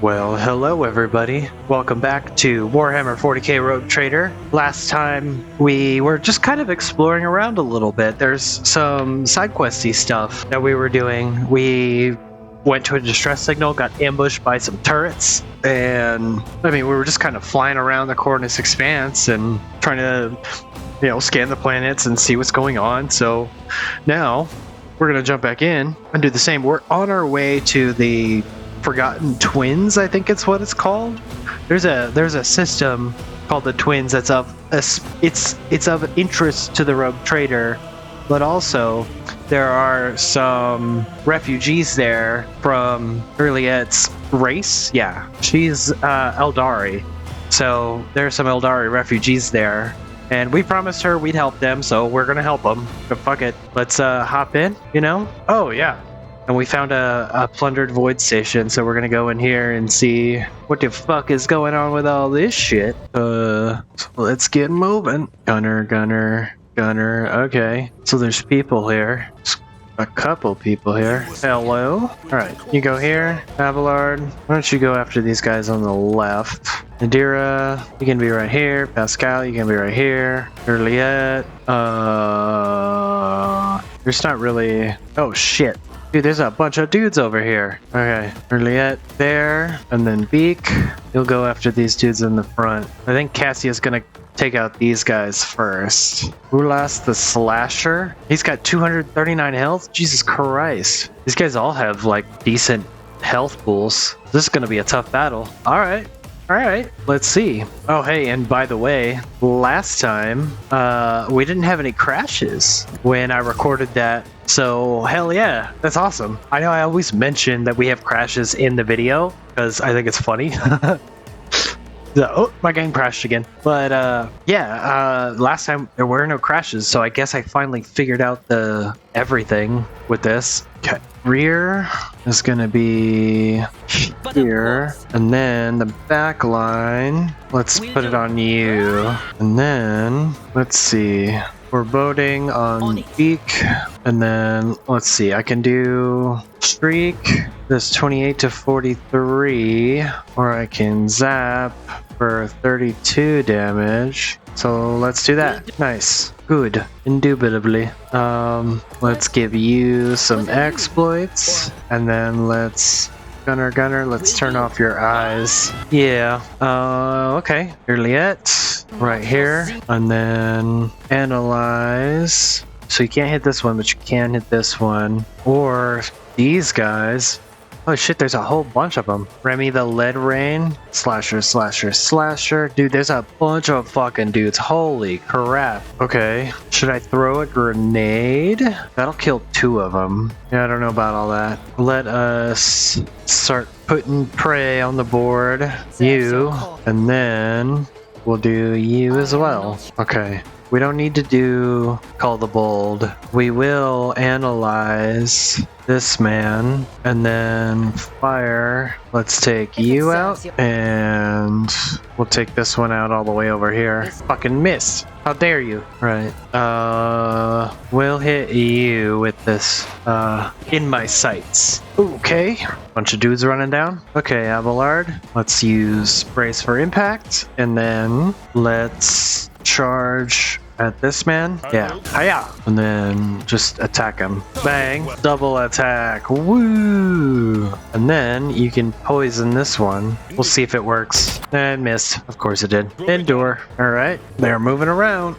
Well, hello everybody. Welcome back to Warhammer 40k Rogue Trader. Last time we were just kind of exploring around a little bit. There's some side questy stuff that we were doing. We went to a distress signal, got ambushed by some turrets, and we were just kind of flying around the Cornus Expanse and trying to, scan the planets and see what's going on. So now we're gonna jump back in and do the same. We're on our way to the Forgotten Twins, I think it's what it's called. There's a system called the Twins that's it's of interest to the Rogue Trader, but also there are some refugees there from Erliet's race. Yeah, she's Eldari, so there's some Eldari refugees there, and we promised her we'd help them, so we're gonna help them. But fuck it, let's hop in. Oh yeah. And we found a plundered void station, so we're gonna go in here and see what the fuck is going on with all this shit. So let's get moving. Gunner. Okay, so there's people here. A couple people here. Hello. All right, you go here. Abelard, why don't you go after these guys on the left? Nadira, you can be right here. Pascal, you can be right here. Erliet. There's not really. Oh shit. Dude, there's a bunch of dudes over here. Okay, Erliet there, and then Beak. You'll go after these dudes in the front. I think Cassia's gonna take out these guys first. Ulas the Slasher. He's got 239 health. Jesus Christ. These guys all have like decent health pools. This is gonna be a tough battle. All right, let's see. Oh, hey, and by the way, last time, we didn't have any crashes when I recorded that. So, hell yeah, that's awesome. I know I always mention that we have crashes in the video, because I think it's funny. Oh, my game crashed again. But, last time there were no crashes, so I guess I finally figured out everything with this. Okay. Rear is gonna be here, and then the back line, let's put it on you. And then, let's see, we're boating on Beak, and then, let's see, I can do Streak, this 28 to 43, or I can Zap for 32 damage. So let's do that. Nice. Good. Indubitably. Let's give you some exploits, and then let's Gunner, let's turn off your eyes. Yeah. Okay. Erliet, right here, and then analyze. So you can't hit this one, but you can hit this one, or these guys. Oh shit, there's a whole bunch of them. Remy the Lead Rain. Slasher. Dude, there's a bunch of fucking dudes. Holy crap. Okay. Should I throw a grenade? That'll kill 2 of them. Yeah, I don't know about all that. Let us start putting prey on the board. You. And then we'll do you as well. Okay. We don't need to do Call the Bold. We will analyze this man and then fire. Let's take you out, and we'll take this one out all the way over here. Fucking missed. How dare you? Right. We'll hit you with this in my sights. Okay. Bunch of dudes running down. Okay, Abelard. Let's use brace for impact, and then let's charge at this man. Yeah. Hiya! And then just attack him. Bang. Double attack. Woo! And then you can poison this one. We'll see if it works. And missed. Of course it did. Endure. Alright. They're moving around.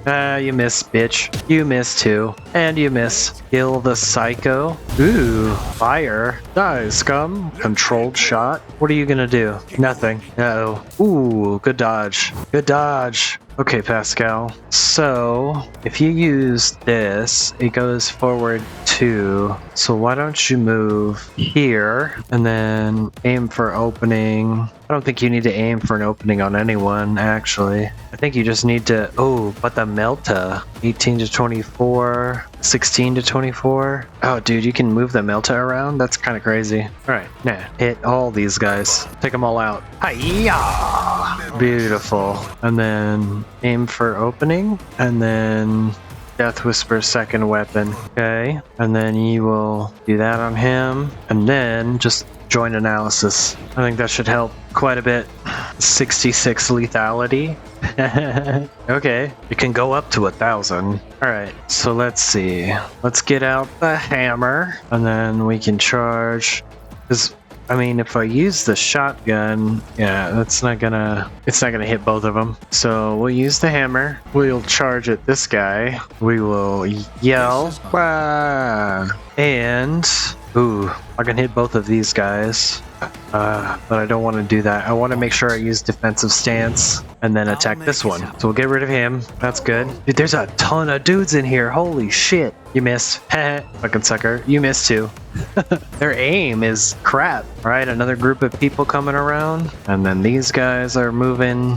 You miss, bitch. You miss too. And you miss. Kill the psycho. Ooh. Fire. Die, scum. Controlled shot. What are you gonna do? Nothing. Uh-oh. Ooh. Good dodge. Good dodge. Okay, Pascal. So, if you use this, it goes forward 2. So why don't you move here and then aim for opening. I don't think you need to aim for an opening on anyone, actually. I think you just need to... Oh, but the Melta. 18 to 24. 16 to 24. Oh, dude, you can move the Melta around? That's kind of crazy. Alright, nah. Hit all these guys. Take them all out. Hiya! Beautiful. And then aim for opening. And then Death Whisper second weapon. Okay. And then you will do that on him. And then just joint analysis. I think that should help quite a bit. 66 lethality. Okay, it can go up to 1,000. All right, so let's see. Let's get out the hammer, and then we can charge. Because I mean, if I use the shotgun, yeah, it's not gonna hit both of them. So we'll use the hammer. We'll charge at this guy. We will yell, "Wah!" And ooh, I can hit both of these guys. But I don't want to do that. I want to make sure I use defensive stance and then attack this one. So we'll get rid of him. That's good. Dude, there's a ton of dudes in here. Holy shit. You missed. Fucking sucker. You missed too. Their aim is crap. All right, another group of people coming around. And then these guys are moving.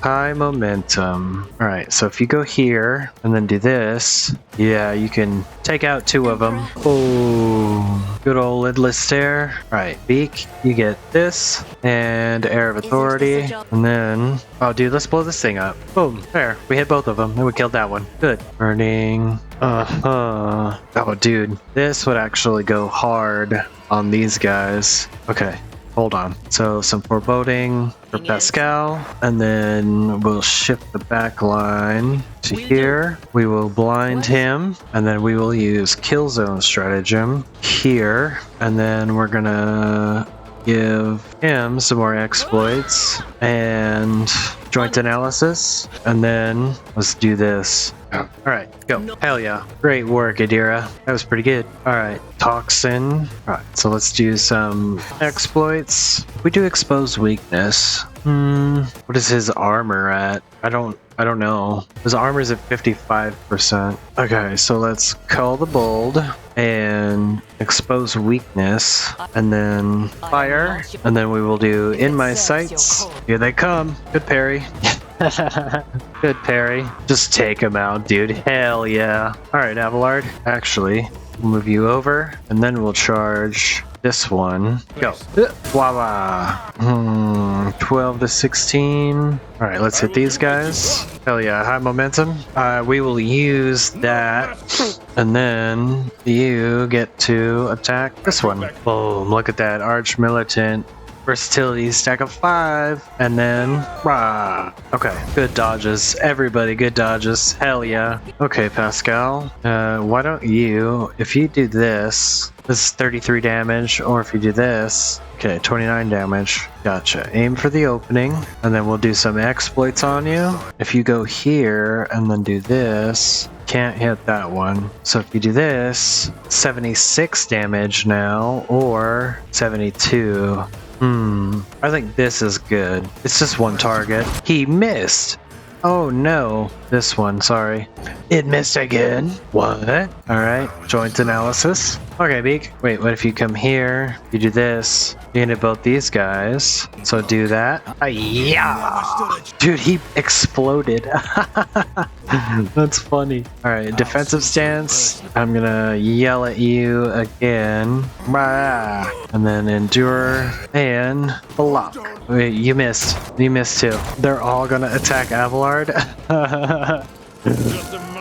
High momentum. All right, so if you go here and then do this, yeah, you can take out 2 of them. Oh, good old lidless stare. All right, beak, you get this and air of authority. And then, oh, dude, let's blow this thing up. Boom, there. We hit both of them and we killed that one. Good. Burning. Oh, dude, this would actually go hard on these guys. Okay, hold on. So some foreboding for Pascal, and then we'll shift the back line to here. We will blind him, and then we will use kill zone stratagem here, and then we're gonna give him some more exploits and joint analysis, and then let's do this. All right, go. Hell yeah. Great work, Adira. That was pretty good. All right, toxin. All right, so let's do some exploits. We do expose weakness. What is his armor at? I don't know. His armor's at 55%. Okay, so let's call the bold and expose weakness, and then fire, and then we will do in my sights. Here they come. Good parry. Good parry. Just take him out, dude. Hell yeah. Alright, Abelard. Actually, we'll move you over, and then we'll charge this one. Go. Voila. 12 to 16. Alright, let's hit these guys. Hell yeah, high momentum. We will use that, and then you get to attack this one. Boom, look at that. Arch Militant. Versatility stack of 5, and then rah. Okay, good dodges. Everybody, good dodges. Hell yeah. Okay, Pascal. Why don't you, if you do this is 33 damage, or if you do this, okay, 29 damage. Gotcha. Aim for the opening, and then we'll do some exploits on you. If you go here and then do this, can't hit that one. So if you do this, 76 damage now, or 72. I think this is good. It's just one target. He missed. Oh no. This one, sorry. It missed again. What? Alright, joint analysis. Okay, Beak. Wait, what if you come here? You do this. You can hit both these guys. So do that. Yeah. Dude, he exploded. That's funny. Alright, defensive stance. I'm gonna yell at you again. And then endure and block. Wait, you missed. You missed too. They're all gonna attack Abelard.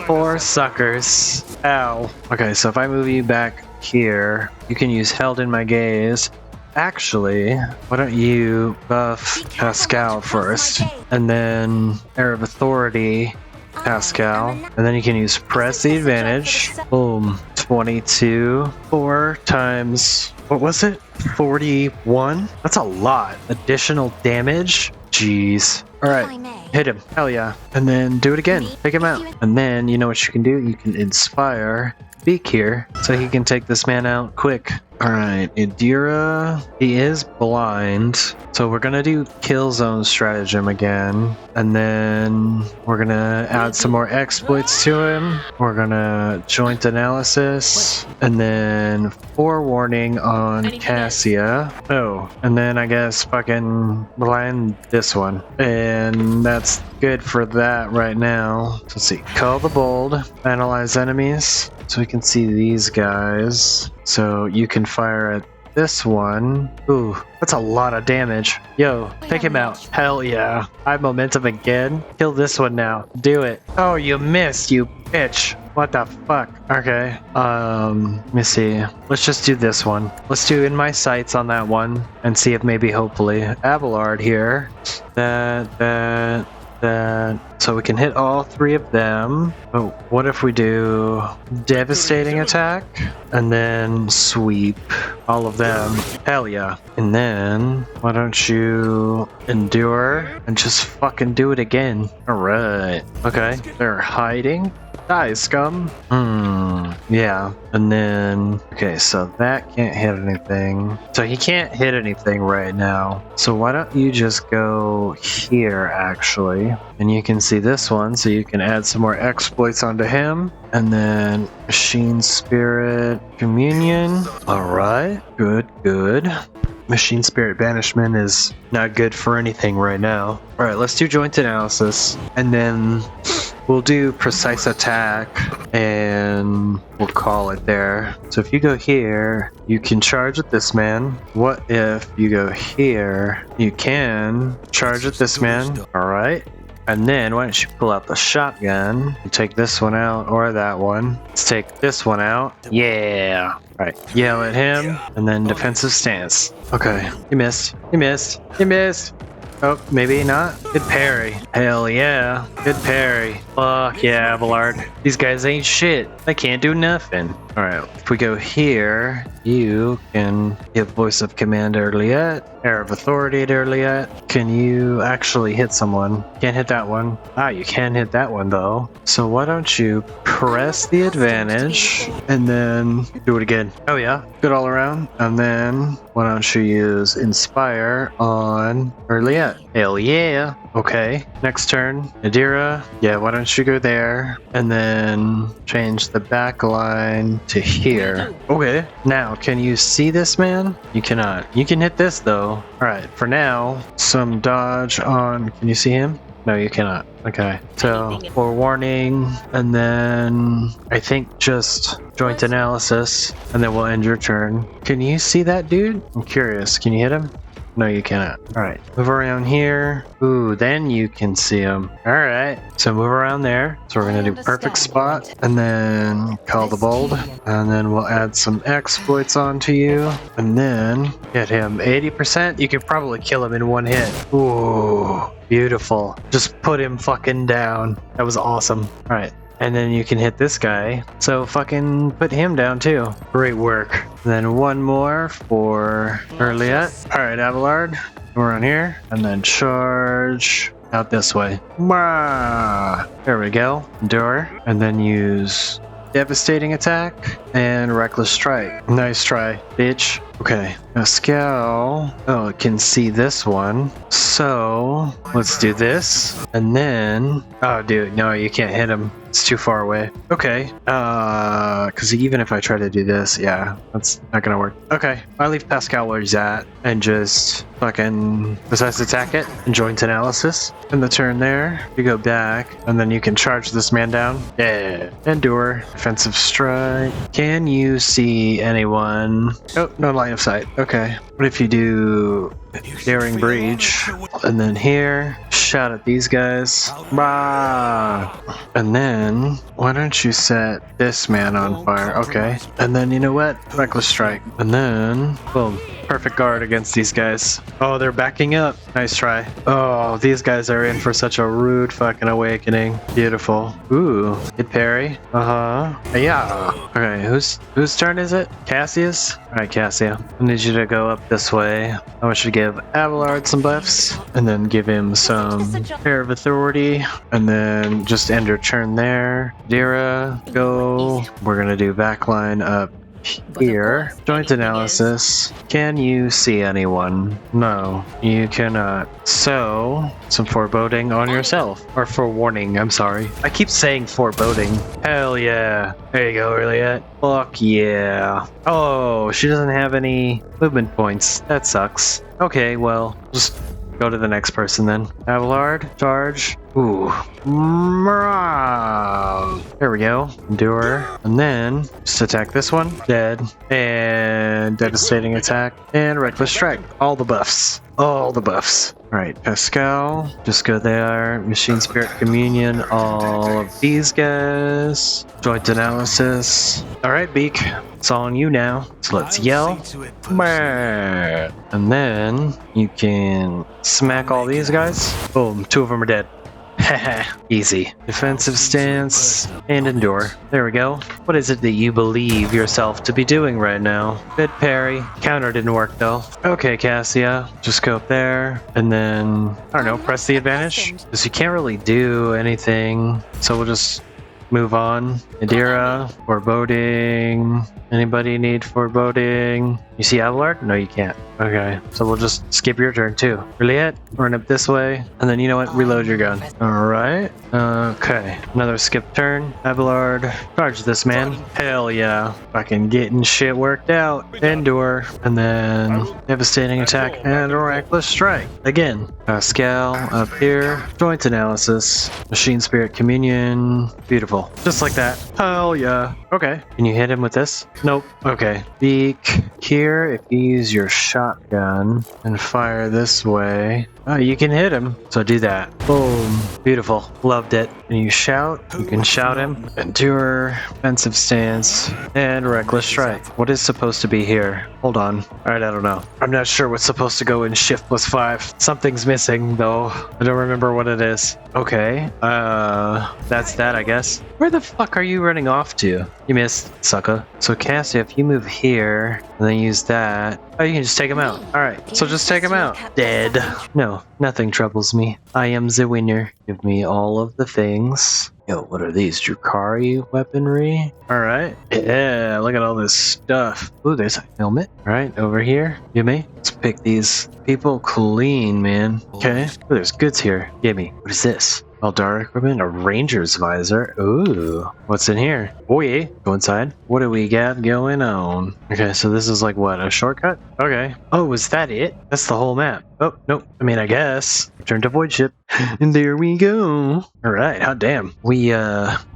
Poor suckers. Ow. Okay, so if I move you back here, you can use held in my gaze. Actually, why don't you buff Pascal first, and then air of authority Pascal, and then you can use press the advantage. Boom. 22. 4 times, what was it? 41? That's a lot. Additional damage? Jeez. Alright, hit him. Hell yeah. And then do it again. Take him out. And then, you know what you can do? You can inspire Beak here, so he can take this man out quick. Alright, Idira, he is blind, so we're gonna do kill zone stratagem again, and then we're gonna add some more exploits to him. We're gonna joint analysis, and then forewarning on Cassia. Oh, and then I guess fucking blind this one. And that's good for that right now. So let's see, call the bold, analyze enemies. So we can see these guys. So you can fire at this one. Ooh, that's a lot of damage. Yo, take him out. Hell yeah. I have momentum again. Kill this one now. Do it. Oh, you missed, you bitch. What the fuck? Okay. Let me see. Let's just do this one. Let's do in my sights on that one and see if maybe hopefully Abelard here. That. So we can hit all three of them. But what if we do devastating attack and then sweep all of them? Hell yeah. And then why don't you endure and just fucking do it again? All right. Okay. They're hiding. Die, scum. Yeah. And then, okay, so that can't hit anything. So he can't hit anything right now. So why don't you just go here, actually? And you can see this one, so you can add some more exploits onto him. And then Machine Spirit Communion. All right. Good, good. Machine Spirit Banishment is not good for anything right now. All right, let's do Joint Analysis. And then we'll do Precise Attack and we'll call it there. So if you go here, you can charge at this man. What if you go here? You can charge at this man. All right. And then why don't you pull out the shotgun and take this one out or that one. Let's take this one out. Yeah. All right. Yell at him and then defensive stance. Okay. You missed. You missed. You missed. Oh, maybe not. Good parry. Hell yeah. Good parry. Fuck yeah, Abelard. These guys ain't shit. They can't do nothing. Alright, if we go here, you can give Voice of Command to Erliette, Air of Authority to Erliette. Can you actually hit someone? Can't hit that one. Ah, you can hit that one though. So why don't you press the advantage and then do it again? Oh yeah, good all around. And then why don't you use Inspire on Erliette? Hell yeah. Okay, next turn, Nadira. Yeah, why don't you go there and then change the back line to here. Okay, now can you see this man? You cannot. You can hit this though. All right, for now, some dodge on. Can you see him? No, you cannot. Okay, so forewarning, and then I think just Joint Analysis, and then we'll end your turn. Can you see that dude? I'm curious. Can you hit him? No, you cannot. All right, move around here. Ooh, then you can see him. All right, so move around there. So we're gonna do perfect spot, and then call the bold, and then we'll add some exploits onto you, and then get him 80%. You could probably kill him in one hit. Ooh, beautiful. Just put him fucking down. That was awesome. All right. And then you can hit this guy. So fucking put him down too. Great work. And then one more for Erliette. All right, Abelard. We're on here. And then charge out this way. There we go. Endure. And then use Devastating Attack and Reckless Strike. Nice try, bitch. Okay, Pascal. Oh, it can see this one. So let's do this. And then, oh dude, no, you can't hit him. It's too far away. Okay, because even if I try to do this, yeah, that's not gonna work. Okay, I leave Pascal where he's at and just fucking Precise Attack it and Joint Analysis. And the turn there, you go back, and then you can charge this man down. Yeah, Endure, Defensive Strike. Can you see anyone? Oh, no line of sight. Okay, what if you do Daring Breach, and then here, shout at these guys. Bah! And then, why don't you set this man on fire? Okay. And then, you know what? Reckless Strike. And then, boom. Perfect guard against these guys. Oh, they're backing up. Nice try. Oh, these guys are in for such a rude fucking awakening. Beautiful. Ooh, good parry. Uh-huh. Yeah. Okay, whose turn is it? Cassia's? Alright, Cassia. I need you to go up this way. I want you to give Abelard some buffs, and then give him some Air of Authority, and then just end your turn there. Dira, go. We're gonna do backline up here. Joint Analysis. Can you see anyone? No, you cannot. So, some foreboding on yourself. Or forewarning, I'm sorry. I keep saying foreboding. Hell yeah. There you go, Erliette. Fuck yeah. Oh, she doesn't have any movement points. That sucks. Okay, well, just go to the next person then. Abelard, charge. Ooh. There we go. Endure. And then just attack this one. Dead. And devastating attack. And reckless strike. All the buffs. All the buffs. Alright, Pascal. Just go there. Machine Spirit Communion. All of these guys. Joint Analysis. Alright, Beak. It's on you now. So let's yell. And then you can smack all these guys. Boom. 2 of them are dead. Haha, easy. Defensive stance and endure. There we go. What is it that you believe yourself to be doing right now? Good parry. Counter didn't work though. Okay, Cassia. Just go up there and then, I don't know, press the advantage. Because you can't really do anything. So we'll just move on. Adira, foreboding. Anybody need foreboding? You see Abelard? No, you can't. Okay, so we'll just skip your turn too. Juliet, run up this way, and then you know what? Reload your gun. All right. Okay, another skip turn. Abelard, charge this man. Hell yeah. Fucking getting shit worked out. Endure, and then devastating attack and reckless strike. Again, Pascal up here. Joint analysis. Machine Spirit Communion. Beautiful. Just like that. Hell yeah. Okay. Can you hit him with this? Nope. Okay. Beak here. If you use your shotgun and fire this way, oh, you can hit him. So do that. Boom. Beautiful. Loved it. And you shout. You can shout him. Endure. Defensive stance. And reckless strike. What is supposed to be here? Hold on. Alright, I don't know. I'm not sure what's supposed to go in shift +5. Something's missing though. I don't remember what it is. Okay. That's that, I guess. Where the fuck are you running off to? You missed, sucker. So Cassia, if you move here and then use that, oh, you can just take him out. Alright, so just take him out. Dead. No, nothing troubles me. I am the winner. Give me all of the things. Yo, what are these? Drukhari weaponry? Alright. Yeah, look at all this stuff. Ooh, there's a helmet. Alright, over here. Give me. Let's pick these people clean, man. Okay. Ooh, there's goods here. Give me. What is this? Eldar equipment, a ranger's visor. Ooh, what's in here? Oh yeah, go inside. What do we got going on? Okay, so this is like what, a shortcut? Okay. Oh, is that it? That's the whole map. Oh, nope. I mean, I guess. Return to Void Ship. And there we go. Alright, hot damn. We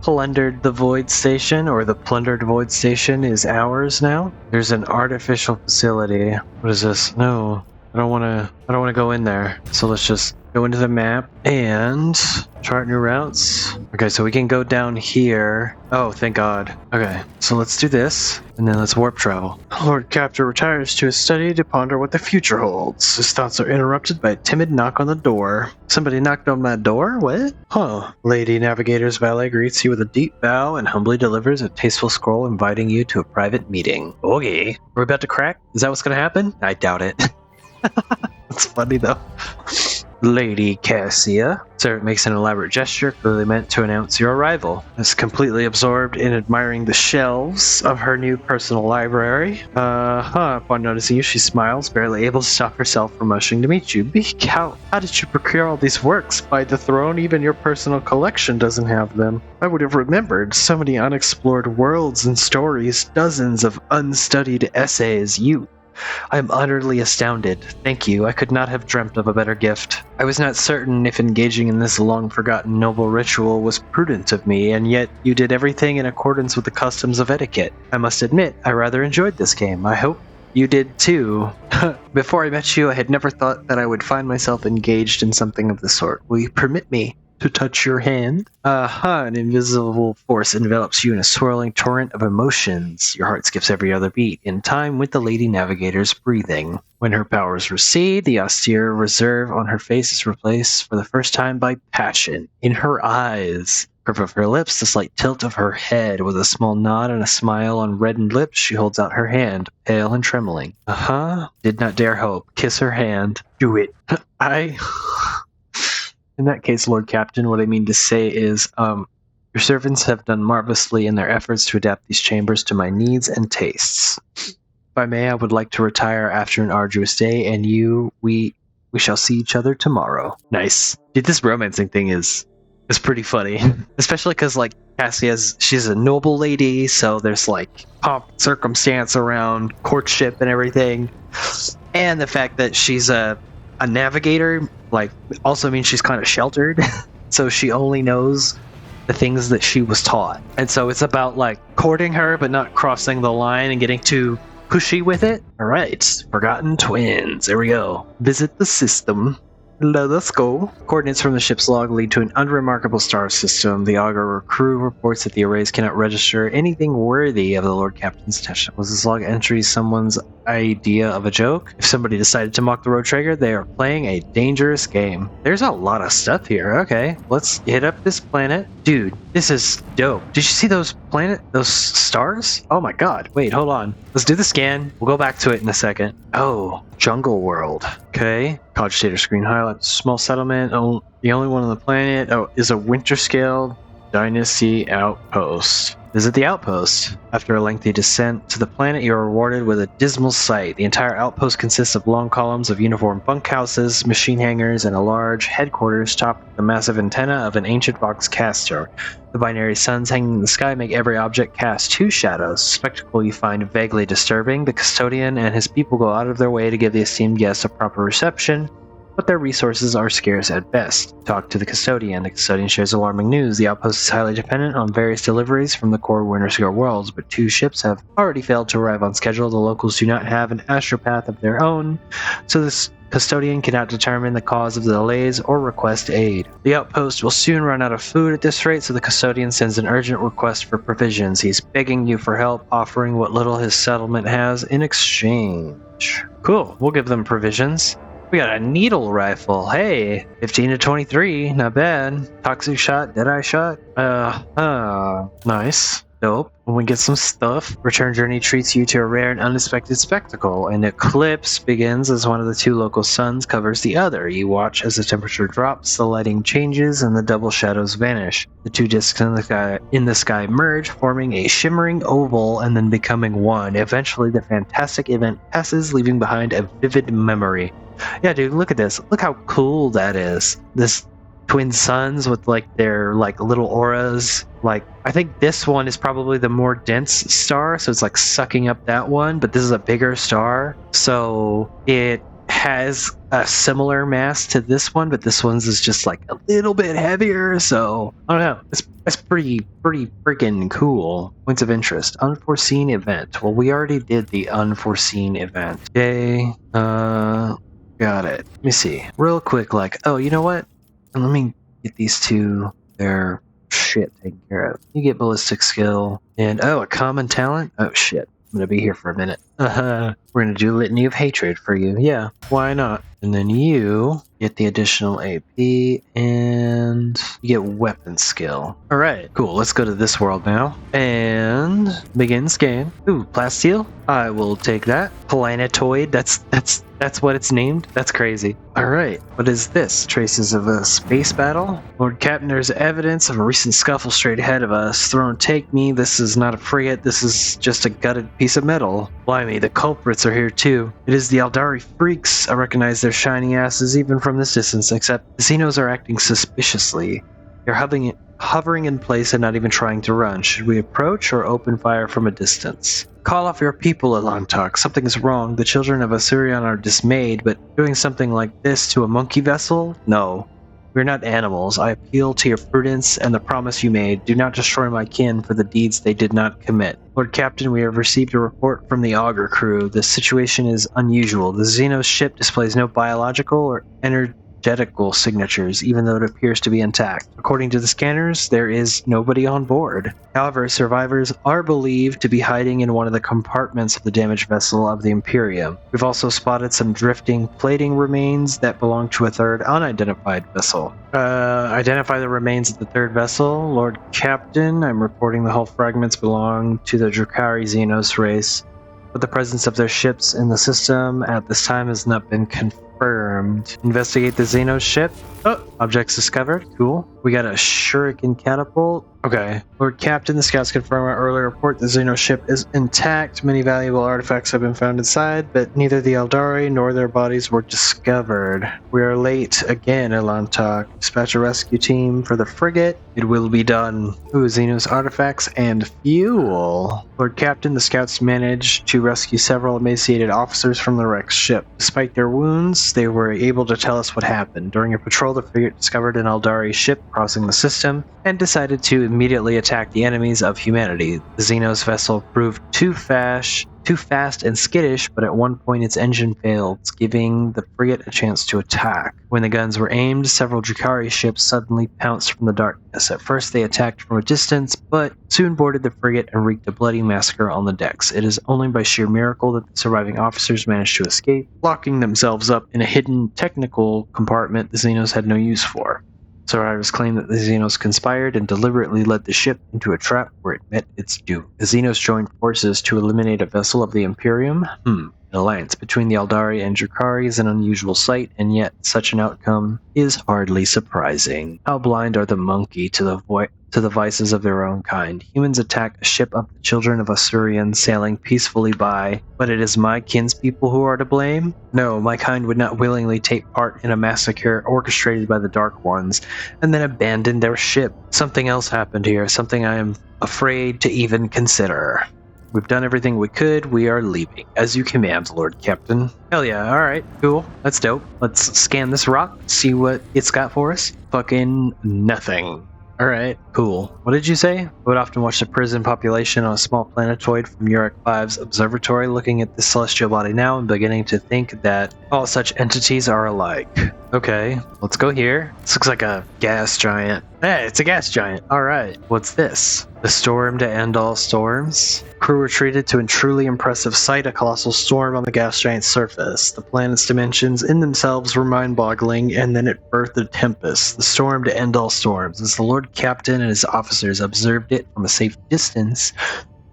plundered the Void Station, or the plundered Void Station is ours now. There's an artificial facility. What is this? No. I don't want to go in there. So let's just go into the map and chart new routes. Okay, so we can go down here. Oh, thank God. Okay, so let's do this, and then let's warp travel. Lord Captor retires to his study to ponder what the future holds. His thoughts are interrupted by a timid knock on the door. Somebody knocked on my door? What? Huh. Lady Navigator's valet greets you with a deep bow and humbly delivers a tasteful scroll inviting you to a private meeting. Okay. We're about to crack? Is that what's gonna happen? I doubt it. That's funny though. Lady Cassia. Servant makes an elaborate gesture, clearly meant to announce your arrival. Is completely absorbed in admiring the shelves of her new personal library. Upon noticing you, she smiles, barely able to stop herself from rushing to meet you. Beak, how did you procure all these works? By the throne, even your personal collection doesn't have them. I would have remembered so many unexplored worlds and stories, dozens of unstudied essays. I am utterly astounded. Thank you. I could not have dreamt of a better gift. I was not certain if engaging in this long-forgotten noble ritual was prudent of me, and yet you did everything in accordance with the customs of etiquette. I must admit, I rather enjoyed this game. I hope you did too. Before I met you, I had never thought that I would find myself engaged in something of the sort. Will you permit me to touch your hand? An invisible force envelops you in a swirling torrent of emotions. Your heart skips every other beat, in time with the Lady Navigator's breathing. When her powers recede, the austere reserve on her face is replaced for the first time by passion. In her eyes, curve of her lips, the slight tilt of her head, with a small nod and a smile on reddened lips, she holds out her hand, pale and trembling. Did not dare hope. Kiss her hand. Do it. In that case, Lord Captain, what I mean to say is, your servants have done marvelously in their efforts to adapt these chambers to my needs and tastes. If I may, I would like to retire after an arduous day, and we shall see each other tomorrow. Nice. Dude, this romancing thing is pretty funny. Especially because, like, she's a noble lady, so there's, like, pomp and circumstance around courtship and everything. And the fact that she's a navigator, like, also means she's kind of sheltered. so she only knows the things that she was taught. And so it's about like courting her, but not crossing the line and getting too pushy with it. All right, Forgotten Twins. There we go. Visit the system. Let us go. Coordinates from the ship's log lead to an unremarkable star system. The Augur crew reports that the arrays cannot register anything worthy of the Lord Captain's attention. Was this log entry someone's idea of a joke? If somebody decided to mock the road trader, they are playing a dangerous game. There's a lot of stuff here. Okay, let's hit up this planet. Dude, this is dope. Did you see those stars? Oh my god. Wait, hold on. Let's do the scan. We'll go back to it in a second. Oh, Jungle World. Okay. College Stater screen highlights. Small settlement. Oh, the only one on the planet. Oh, is a winter scale dynasty outpost. Visit the outpost. After a lengthy descent to the planet, you are rewarded with a dismal sight. The entire outpost consists of long columns of uniformed bunkhouses, machine hangars, and a large headquarters topped with the massive antenna of an ancient box caster. The binary suns hanging in the sky make every object cast two shadows. Spectacle you find vaguely disturbing. The custodian and his people go out of their way to give the esteemed guests a proper reception, but their resources are scarce at best. Talk to the custodian. The custodian shares alarming news. The outpost is highly dependent on various deliveries from the core Winterscale worlds, but 2 ships have already failed to arrive on schedule. The locals do not have an astropath of their own, so this custodian cannot determine the cause of the delays or request aid. The outpost will soon run out of food at this rate, so the custodian sends an urgent request for provisions. He's begging you for help, offering what little his settlement has in exchange. Cool, we'll give them provisions. We got a needle rifle. Hey, 15 to 23, not bad. Toxic shot, deadeye shot. Nice. Dope. When we get some stuff, Return Journey treats you to a rare and unexpected spectacle. An eclipse begins as one of the 2 local suns covers the other. You watch as the temperature drops, the lighting changes, and the double shadows vanish. The 2 discs in the sky merge, forming a shimmering oval and then becoming one. Eventually, the fantastic event passes, leaving behind a vivid memory. Yeah, dude, look at this. Look how cool that is. This twin suns with like their like little auras. Like, I think this one is probably the more dense star, so it's like sucking up that one, but this is a bigger star, so it has a similar mass to this one, but this one's is just like a little bit heavier, so I don't know. It's pretty freaking cool. Points of interest. Unforeseen event. Well, we already did the unforeseen event. Okay, got it. Let me see. Real quick, like, oh, you know what? Let me get these 2 their shit taken care of. You get ballistic skill, and oh, a common talent? Oh shit. I'm gonna be here for a minute. We're gonna do Litany of Hatred for you. Yeah, why not? And then you get the additional AP, and you get weapon skill. Alright, cool. Let's go to this world now. And begin scan. Ooh, plasteel? I will take that. Planetoid, that's what it's named? That's crazy. Alright, what is this? Traces of a space battle? Lord Captain, there's evidence of a recent scuffle straight ahead of us. Throne, take me. This is not a frigate. This is just a gutted piece of metal. Blimey, the culprits are here too. It is the Aldari freaks. I recognize their shiny asses even from this distance, except the Xenos are acting suspiciously. They're hovering in place and not even trying to run. Should we approach or open fire from a distance? Call off your people, Alantok. Something is wrong. The children of Assyrian are dismayed, but doing something like this to a monkey vessel? No. We're not animals. I appeal to your prudence and the promise you made. Do not destroy my kin for the deeds they did not commit. Lord Captain, we have received a report from the Augur crew. The situation is unusual. The Xenos ship displays no biological or energetical signatures, even though it appears to be intact. According to the scanners, there is nobody on board. However, survivors are believed to be hiding in one of the compartments of the damaged vessel of the Imperium. We've also spotted some drifting plating remains that belong to a third unidentified vessel. Identify the remains of the third vessel. Lord Captain, I'm reporting the hull fragments belong to the Drakari Xenos race, but the presence of their ships in the system at this time has not been confirmed. Investigate the Xenos ship. Oh, objects discovered. Cool. We got a shuriken catapult. Okay. Lord Captain, the scouts confirm our earlier report. The Xenos ship is intact. Many valuable artifacts have been found inside, but neither the Aldari nor their bodies were discovered. We are late again, Elantok. Dispatch a rescue team for the frigate. It will be done. Ooh, Xenos artifacts and fuel. Lord Captain, the scouts managed to rescue several emaciated officers from the wrecked ship. Despite their wounds, they were able to tell us what happened. During a patrol the frigate discovered an Aldari ship crossing the system and decided to immediately attack the enemies of humanity. The Xenos vessel proved too fast and skittish, but at one point its engine failed, giving the frigate a chance to attack. When the guns were aimed, several Drakari ships suddenly pounced from the darkness. At first they attacked from a distance, but soon boarded the frigate and wreaked a bloody massacre on the decks. It is only by sheer miracle that the surviving officers managed to escape, locking themselves up in a hidden technical compartment the Xenos had no use for. Survivors claim that the Xenos conspired and deliberately led the ship into a trap where it met its doom. The Xenos joined forces to eliminate a vessel of the Imperium? An alliance between the Aldari and Drakari is an unusual sight, and yet such an outcome is hardly surprising. How blind are the monkey to the vices of their own kind. Humans attack a ship of the children of Asurians sailing peacefully by, but it is my kinspeople who are to blame? No, my kind would not willingly take part in a massacre orchestrated by the Dark Ones, and then abandon their ship. Something else happened here, something I am afraid to even consider. We've done everything we could, we are leaving. As you command, Lord Captain. Hell yeah, alright, cool, that's dope. Let's scan this rock, see what it's got for us. Fucking nothing. Alright, cool. What did you say? I would often watch the prison population on a small planetoid from Yurek 5's observatory, looking at this celestial body now and beginning to think that all such entities are alike. Okay, let's go here. This looks like a gas giant. Hey, it's a gas giant. Alright, what's this? The storm to end all storms? Crew retreated to a truly impressive sight, a colossal storm on the gas giant's surface. The planet's dimensions in themselves were mind-boggling, and then it birthed a tempest. The storm to end all storms. As the Lord Captain and his officers observed it from a safe distance,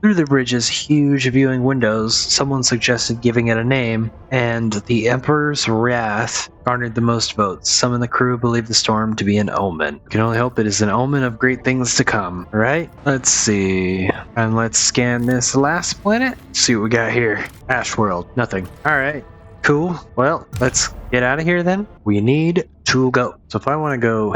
through the bridge's huge viewing windows, someone suggested giving it a name, and the Emperor's wrath garnered the most votes. Some in the crew believe the storm to be an omen. We can only hope it is an omen of great things to come, right? Let's see. And let's scan this last planet. See what we got here. Ash World. Nothing. Alright. Cool. Well, let's get out of here then. We need to go. So if I want to go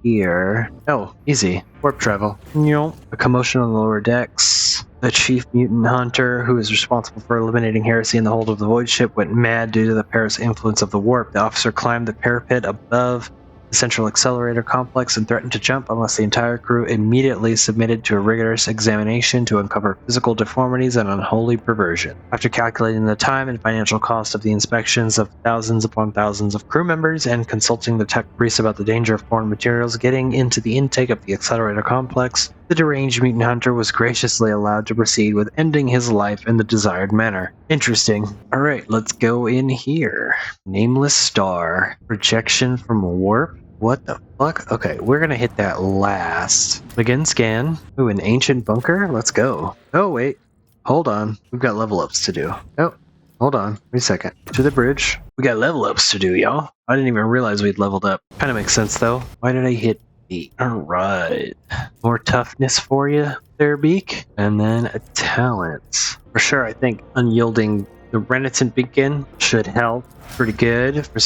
here... Oh, easy. Warp travel. A commotion on the lower decks. The chief mutant hunter, who is responsible for eliminating heresy in the hold of the void ship, went mad due to the Paris influence of the warp. The officer climbed the parapet above the central accelerator complex and threatened to jump unless the entire crew immediately submitted to a rigorous examination to uncover physical deformities and unholy perversion. After calculating the time and financial cost of the inspections of thousands upon thousands of crew members and consulting the tech priests about the danger of foreign materials getting into the intake of the accelerator complex, the deranged mutant hunter was graciously allowed to proceed with ending his life in the desired manner. Interesting. Alright, let's go in here. Nameless star. Projection from a warp? What the fuck? Okay, we're gonna hit that last. Begin scan. Ooh, an ancient bunker? Let's go. Oh, wait. Hold on. We've got level ups to do. Oh, hold on. Wait a second. To the bridge. We got level ups to do, y'all. I didn't even realize we'd leveled up. Kinda makes sense, though. Why did I hit B? Alright. More toughness for you there, Beak. And then a talent. For sure, I think unyielding the Renitent Beacon should help pretty good for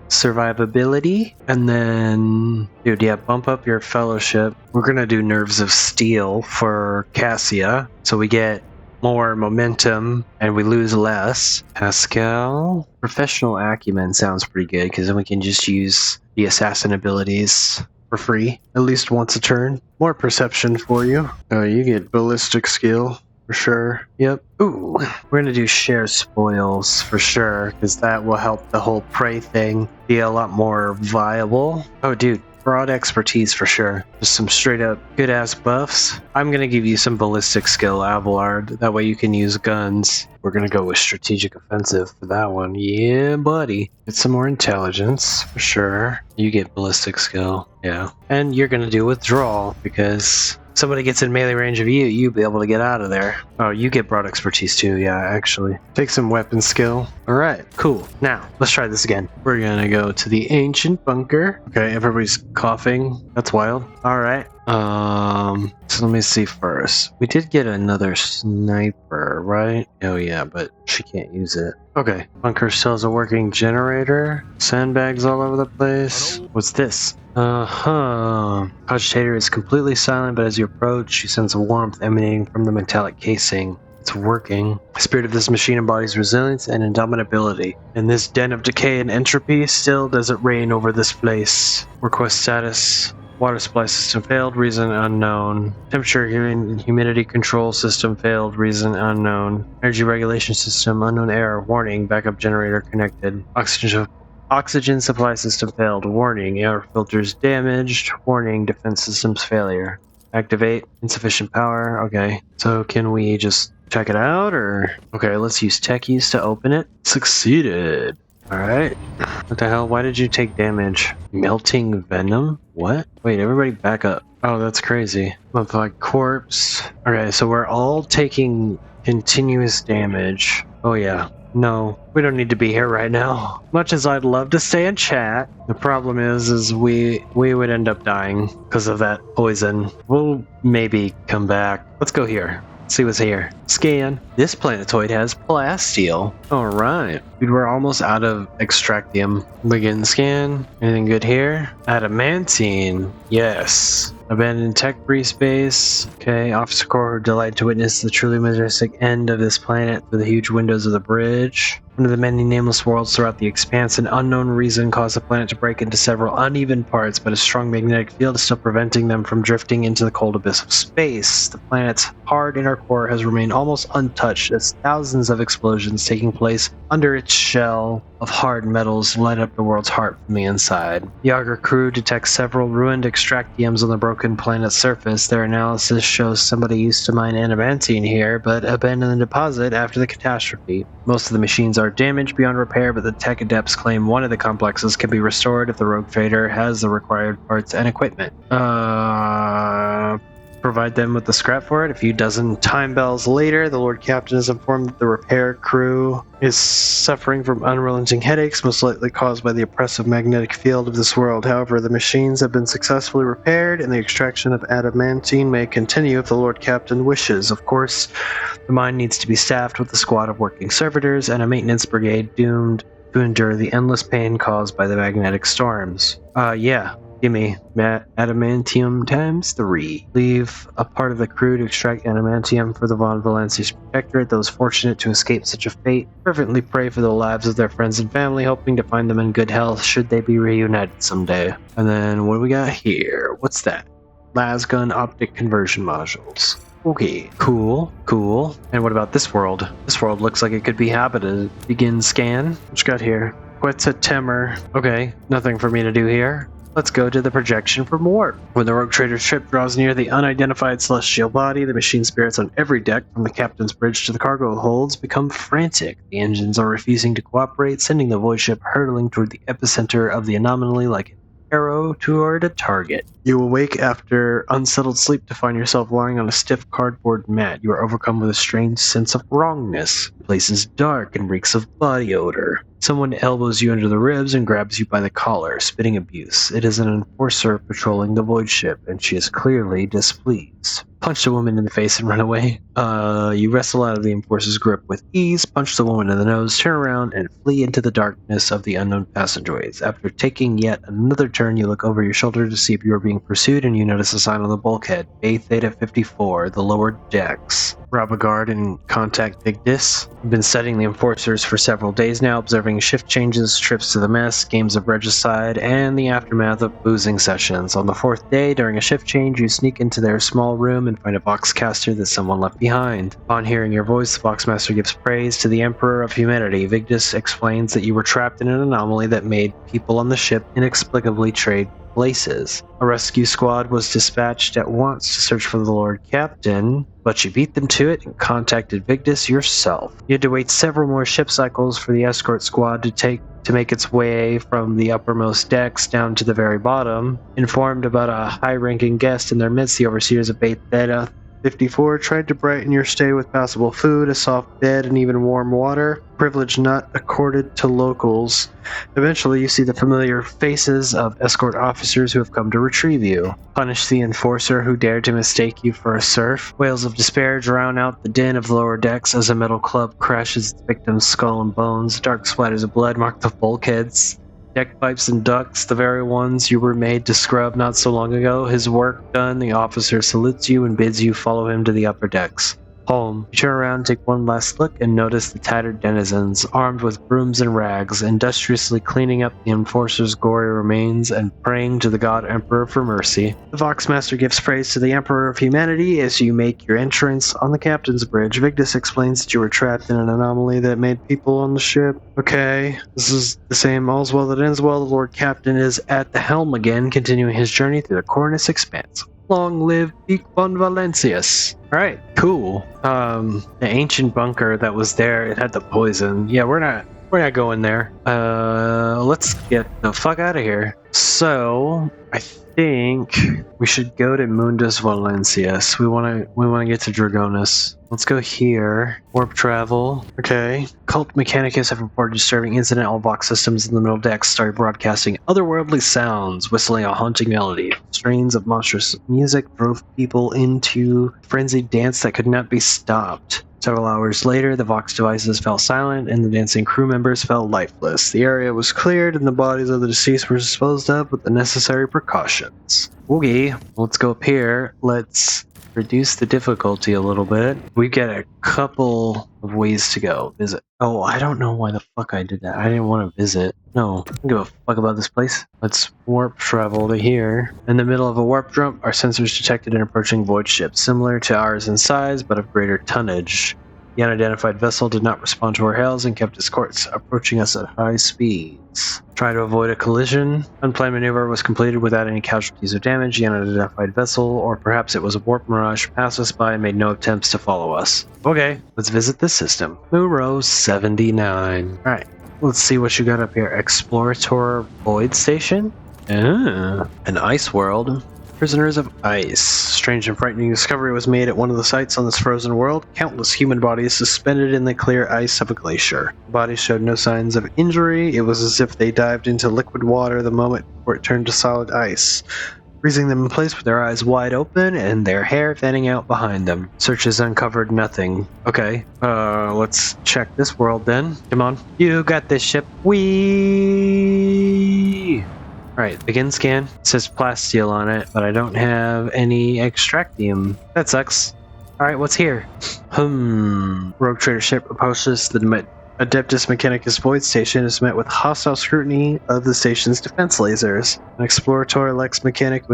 survivability. And then, dude, yeah, bump up your fellowship. We're gonna do Nerves of Steel for Cassia, so we get more momentum and we lose less. Pascal. Professional Acumen sounds pretty good, because then we can just use the assassin abilities for free, at least once a turn. More perception for you. Oh, you get ballistic skill. For sure. Yep. Ooh, we're gonna do share spoils for sure, because that will help the whole prey thing be a lot more viable. Oh, dude, broad expertise for sure. Just some straight up good ass buffs. I'm gonna give you some ballistic skill, Abelard. That way you can use guns. We're gonna go with strategic offensive for that one. Yeah, buddy. Get some more intelligence for sure. You get ballistic skill. Yeah. And you're gonna do withdrawal, because somebody gets in melee range of you, you'll be able to get out of there. Oh, you get broad expertise too, yeah, actually. Take some weapon skill. Alright, cool. Now, let's try this again. We're gonna go to the ancient bunker. Okay, everybody's coughing. That's wild. Alright. So let me see first. We did get another sniper, right? Oh yeah, but she can't use it. Okay, bunker still has a working generator. Sandbags all over the place. What's this? Cogitator is completely silent, but as you approach, you sense a warmth emanating from the metallic casing. It's working. The spirit of this machine embodies resilience and indomitability. In this den of decay and entropy, still does it reign over this place. Request status. Water supply system failed, reason unknown. Temperature and humidity control system failed, reason unknown. Energy regulation system, unknown error. Warning, backup generator connected. Oxygen supply system failed. Warning, air filters damaged. Warning, defense systems failure. Activate, insufficient power. Okay, so can we just check it out, or? Okay, let's use techies to open it. Succeeded. Alright. What the hell? Why did you take damage? Melting venom? What? Wait, everybody back up. Oh, that's crazy. Mummified corpse. Okay, so we're all taking continuous damage. Oh yeah. No, we don't need to be here right now. Much as I'd love to stay and chat, the problem is we would end up dying because of that poison. We'll maybe come back. Let's go here. See what's here. Scan. This planetoid has plasteel. Alright. Dude, we're almost out of extractium. Begin scan. Anything good here? Adamantine. Yes. Abandoned tech breeze base. Okay. Officer Corps who delight to witness the truly majestic end of this planet through the huge windows of the bridge. One of the many nameless worlds throughout the expanse, an unknown reason caused the planet to break into several uneven parts, but a strong magnetic field is still preventing them from drifting into the cold abyss of space. The planet's hard inner core has remained almost untouched as thousands of explosions taking place under its shell of hard metals light up the world's heart from the inside. The Augur crew detects several ruined extractiums on the broken planet's surface. Their analysis shows somebody used to mine adamantine here, but abandoned the deposit after the catastrophe. Most of the machines are damaged beyond repair, but the tech adepts claim one of the complexes can be restored if the rogue trader has the required parts and equipment. Provide them with the scrap for it. A few dozen time bells later, the Lord Captain is informed that the repair crew is suffering from unrelenting headaches, most likely caused by the oppressive magnetic field of this world. However, the machines have been successfully repaired, and the extraction of adamantine may continue if the Lord Captain wishes. Of course, the mine needs to be staffed with a squad of working servitors and a maintenance brigade doomed to endure the endless pain caused by the magnetic storms. Yeah. Give me adamantium times 3. Leave a part of the crew to extract adamantium for the Von Valancius Protectorate. Those fortunate to escape such a fate fervently pray for the lives of their friends and family, hoping to find them in good health should they be reunited someday. And then what do we got here? What's that? Lasgun optic conversion modules. Okay, cool. And what about this world? This world looks like it could be habited. Begin scan. What you got here? Quetzal Temer. Okay, nothing for me to do here. Let's go to the projection for more. When the rogue trader's ship draws near the unidentified celestial body, the machine spirits on every deck, from the captain's bridge to the cargo holds, become frantic. The engines are refusing to cooperate, sending the void ship hurtling toward the epicenter of the anomaly like an arrow toward a target. You awake after unsettled sleep to find yourself lying on a stiff cardboard mat. You are overcome with a strange sense of wrongness. The place is dark and reeks of body odor. Someone elbows you under the ribs and grabs you by the collar, spitting abuse. It is an enforcer patrolling the void ship, and she is clearly displeased. Punch the woman in the face and run away. You wrestle out of the enforcer's grip with ease, punch the woman in the nose, turn around, and flee into the darkness of the unknown passageways. After taking yet another turn, you look over your shoulder to see if you are being pursued, and you notice a sign on the bulkhead. Bay Theta 54, the lower decks. Rob a guard and contact Vigdis. You've been studying the enforcers for several days now, observing shift changes, trips to the mess, games of regicide, and the aftermath of boozing sessions. On the 4th day, during a shift change, you sneak into their small room and find a boxcaster that someone left behind. Upon hearing your voice, the boxmaster gives praise to the Emperor of Humanity. Vigdis explains that you were trapped in an anomaly that made people on the ship inexplicably trade places. A rescue squad was dispatched at once to search for the Lord Captain, but you beat them to it and contacted Vigdis yourself. You had to wait several more ship cycles for the escort squad to make its way from the uppermost decks down to the very bottom. Informed about a high-ranking guest in their midst, the overseers of Bay Theta 54 tried to brighten your stay with passable food, a soft bed, and even warm water, privilege not accorded to locals. Eventually, you see the familiar faces of escort officers who have come to retrieve you. Punish the enforcer who dared to mistake you for a serf. Wails of despair drown out the din of the lower decks as a metal club crashes its victim's skull and bones. Dark splatters of blood mark the bulkheads. Deck pipes and ducts, the very ones you were made to scrub not so long ago. His work done, the officer salutes you and bids you follow him to the upper decks. Home. You turn around, take one last look, and notice the tattered denizens, armed with brooms and rags, industriously cleaning up the enforcer's gory remains and praying to the god Emperor for mercy. The Voxmaster gives praise to the Emperor of Humanity as you make your entrance on the captain's bridge. Victus explains that you were trapped in an anomaly that made people on the ship. Okay, this is the same. All's well that ends well. The Lord Captain is at the helm again, continuing his journey through the Cornus Expanse. Long live Peak von Valencius. Alright, cool. The ancient bunker that was there, it had the poison. Yeah, we're not going there. Let's get the fuck out of here. So, I think we should go to Mundus Valencius. We wanna get to Dragonus. Let's go here. Warp travel. Okay. Cult Mechanicus have reported disturbing incident. All Vox systems in the middle decks started broadcasting otherworldly sounds, whistling a haunting melody. Strains of monstrous music drove people into frenzied dance that could not be stopped. Several hours later, the Vox devices fell silent and the dancing crew members fell lifeless. The area was cleared and the bodies of the deceased were disposed of with the necessary precautions. Okay, let's go up here. Let's reduce the difficulty a little bit. We've got a couple of ways to go. Visit. Oh, I don't know why the fuck I did that. I didn't want to visit. No, I don't give a fuck about this place. Let's warp travel to here. In the middle of a warp jump, our sensors detected an approaching void ship, similar to ours in size, but of greater tonnage. The unidentified vessel did not respond to our hails and kept its course, approaching us at high speeds. Trying to avoid a collision. Unplanned maneuver was completed without any casualties or damage. The unidentified vessel, or perhaps it was a warp mirage, passed us by and made no attempts to follow us. Okay, let's visit the system. Muro 79. Alright, let's see what you got up here. Explorator Void Station? An ice world. Prisoners of Ice. Strange and frightening discovery was made at one of the sites on this frozen world. Countless human bodies suspended in the clear ice of a glacier. The bodies showed no signs of injury. It was as if they dived into liquid water the moment before it turned to solid ice, freezing them in place with their eyes wide open and their hair fanning out behind them. Searches uncovered nothing. Okay, let's check this world then. Come on. You got this ship. Whee! Alright, begin scan. It says plasteel on it, but I don't have any extractium. That sucks. Alright, what's here? Rogue trader ship approaches the Adeptus Mechanicus Void Station is met with hostile scrutiny of the station's defense lasers. An explorator Lex Mechanic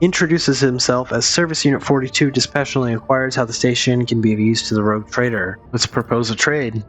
introduces himself as Service Unit 42, dispassionately inquires how the station can be of use to the rogue trader. Let's propose a trade.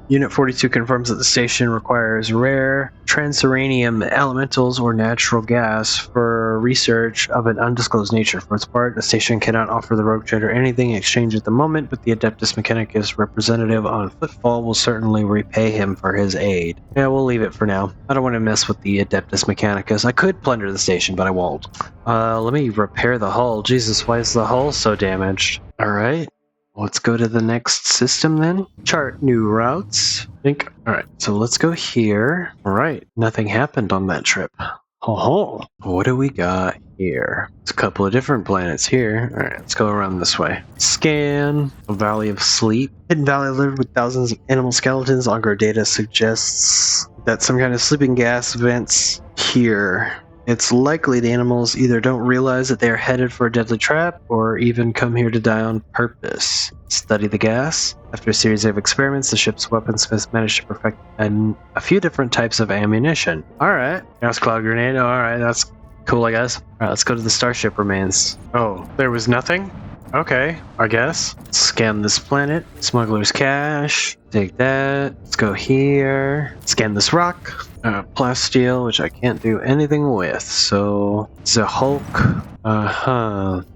Unit 42 confirms that the station requires rare transuranium elementals or natural gas for research of an undisclosed nature. For its part, the station cannot offer the rogue trader anything in exchange at the moment, but the Adeptus Mechanicus representative on Footfall will certainly repay him for his aid. Yeah, we'll leave it for now. I don't want to mess with the Adeptus Mechanicus. I could plunder the station, but I won't. Let me repair the hull. Jesus, why is the hull so damaged? Alright. Let's go to the next system then. Chart new routes. Alright, so let's go here. Alright, nothing happened on that trip. Oh, what do we got here? There's a couple of different planets here. Alright, let's go around this way. Scan. A Valley of Sleep. Hidden valley littered with thousands of animal skeletons. Augur data suggests that some kind of sleeping gas vents here. It's likely the animals either don't realize that they are headed for a deadly trap, or even come here to die on purpose. Study the gas. After a series of experiments, the ship's weaponsmiths managed to perfect a few different types of ammunition. Alright. Gas cloud grenade. Alright, that's cool, I guess. Alright, let's go to the starship remains. Oh, there was nothing? Okay, I guess. Scan this planet. Smuggler's cache. Take that. Let's go here. Scan this rock. Plasteel, which I can't do anything with. So, Zahulk.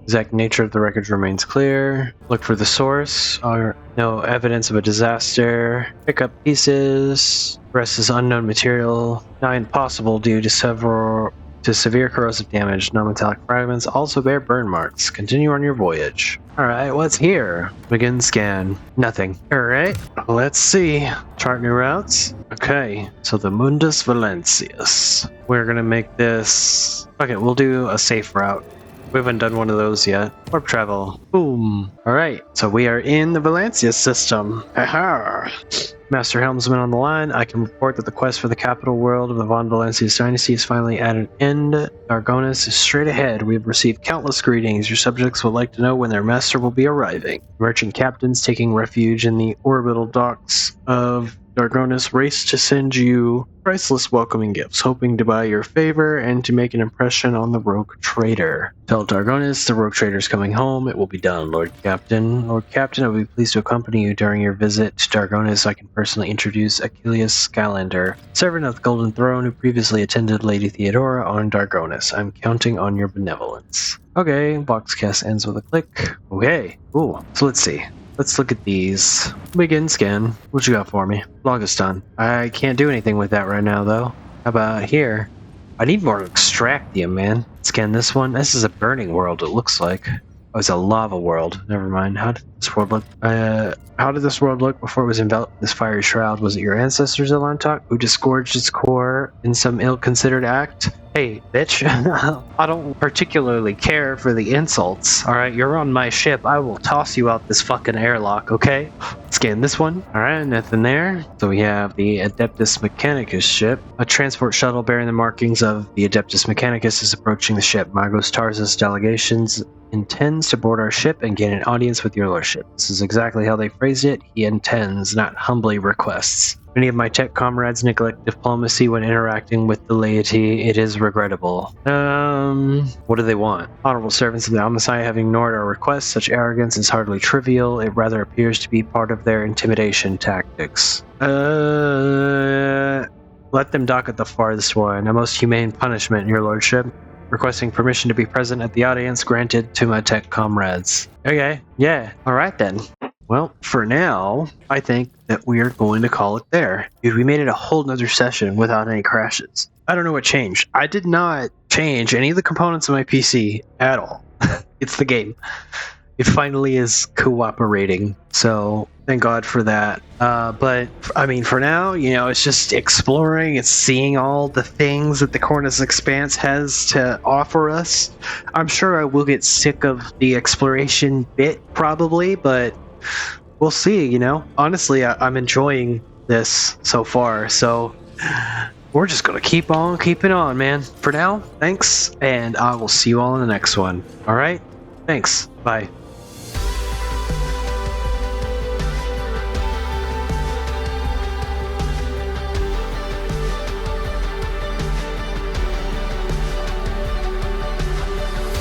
Exact nature of the wreckage remains clear. Look for the source. No evidence of a disaster. Pick up pieces. Rest is unknown material. Not impossible due to severe corrosive damage. Non-metallic fragments also bear burn marks. Continue on your voyage. Alright, what's here? Begin scan. Nothing. Alright, let's see. Chart new routes. Okay, so the Mundus Valencius. We're gonna make this... Okay, we'll do a safe route. We haven't done one of those yet. Warp travel. Boom. Alright, so we are in the Valencius system. Aha! Master Helmsman on the line. I can report that the quest for the capital world of the Von Valencia's dynasty is finally at an end. Dargonis is straight ahead. We've received countless greetings. Your subjects would like to know when their master will be arriving. Merchant captains taking refuge in the orbital docks of Dargonis race to send you priceless welcoming gifts, hoping to buy your favor and to make an impression on the rogue trader. Tell Dargonis the rogue trader is coming home. It will be done, Lord Captain. Lord Captain, I will be pleased to accompany you during your visit to Dargonis. I can personally introduce Achilles Skylander, servant of the Golden Throne who previously attended Lady Theodora on Dargonis. I'm counting on your benevolence. Okay, boxcast ends with a click. Okay, cool. So let's see. Let's look at these. Begin scan. What you got for me? Logiston. I can't do anything with that right now, though. How about here? I need more extractium, man. Scan this one. This is a burning world, it looks like. Oh, it's a lava world. Never mind. How did this world look? How did this world look before it was enveloped in this fiery shroud? Was it your ancestors, Elantok, who disgorged its core in some ill-considered act? Hey, bitch. I don't particularly care for the insults. Alright, you're on my ship. I will toss you out this fucking airlock, okay? Scan this one. Alright, nothing there. So we have the Adeptus Mechanicus ship. A transport shuttle bearing the markings of the Adeptus Mechanicus is approaching the ship. Magos Tarsus delegations intends to board our ship and gain an audience with your lordship. This is exactly how they phrased it. He intends, not humbly requests. Many of my tech comrades neglect diplomacy when interacting with the laity. It is regrettable. What do they want? Honorable servants of the Omnissiah have ignored our requests. Such arrogance is hardly trivial. It rather appears to be part of their intimidation tactics. Let them dock at the farthest one. A most humane punishment, your lordship. Requesting permission to be present at the audience granted to my tech comrades. Okay, yeah, alright then. Well, for now, I think that we are going to call it there. Dude, we made it a whole nother session without any crashes. I don't know what changed. I did not change any of the components of my PC at all. It's the game. It finally is cooperating, so thank God for that. But, I mean, for now, you know, it's just exploring, it's seeing all the things that the Cornus Expanse has to offer us. I'm sure I will get sick of the exploration bit, probably, but we'll see, you know? Honestly, I'm enjoying this so far, so we're just gonna keep on keeping on, man. For now, thanks, and I will see you all in the next one. Alright? Thanks. Bye.